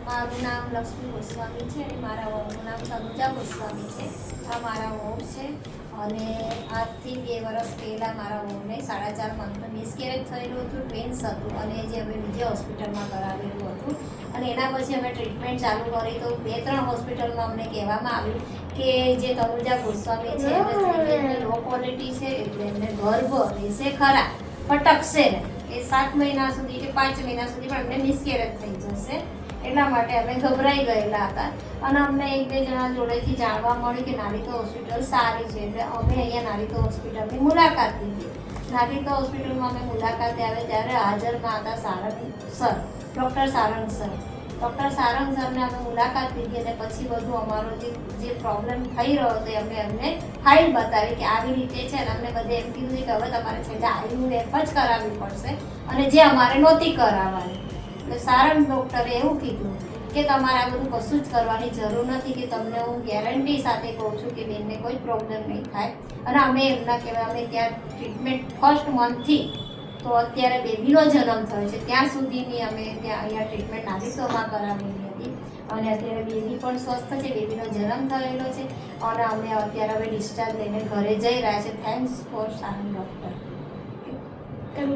મારું નામ લક્ષ્મી ગોસ્વામી છે અને મારા વહુનું નામ તનુજા ગોસ્વામી છે. આ મારા વહુ છે અને આજથી 2 વર્ષ પહેલાં મારા વહુને 4.5 મંથનું મિસકેરેજ થયેલું હતું, ટ્વિન્સ હતું અને જે અમે બીજી હોસ્પિટલમાં કરાવેલું હતું અને એના પછી અમે ટ્રીટમેન્ટ ચાલુ કરી તો 2-3 હોસ્પિટલમાં અમને કહેવામાં આવ્યું કે જે તનુજા ગોસ્વામી છે એમને લો ક્વોલિટી છે એટલે એમને ગર્ભ રહેશે ખરા પણ ટકશે ને એ 7 મહિના સુધી કે 5 મહિના સુધી પણ અમને મિસકેરેજ થઈ જશે. એટલા માટે અમે ગભરાઈ ગયેલા હતા અને અમને 1-2 જણા જોડેથી જાણવા મળ્યું કે નારીતો હોસ્પિટલ સારી છે એટલે અમે અહીંયા નારીતો હોસ્પિટલની મુલાકાત લીધી. નારીતો હોસ્પિટલમાં અમે મુલાકાતે આવે ત્યારે હાજરમાં હતા Sarang sir, doctor Sarang sir. Doctor Sarang સરને અમે મુલાકાત લીધી અને પછી બધું અમારો જે પ્રોબ્લેમ થઈ રહ્યો હતો અમે એમને ફાઇલ બતાવી કે આવી રીતે છે અને અમને બધે એમ કીધું કે હવે તમારે છેલ્લે IVF જ કરાવવી પડશે અને જે અમારે નહોતી કરાવવાની. એટલે સારંગ ડૉક્ટરે એવું કીધું કે તમારે આ બધું કશું જ કરવાની જરૂર નથી, કે તમને હું ગેરંટી સાથે કહું છું કે બેનને કોઈ પ્રોબ્લેમ નહીં થાય. અને અમે એમના કહેવાય અમે ત્યાં ટ્રીટમેન્ટ ફર્સ્ટ મંથથી તો અત્યારે બેબીનો જન્મ થયો છે ત્યાં સુધીની અમે ત્યાં અહીંયા ટ્રીટમેન્ટ નારીતોમાં કરાવેલી હતી અને અત્યારે બેબી પણ સ્વસ્થ છે, બેબીનો જન્મ થયેલો છે અને અમે અત્યારે હવે ડિસ્ચાર્જ લઈને ઘરે જઈ રહ્યા છે. Thanks for Sarang doctor.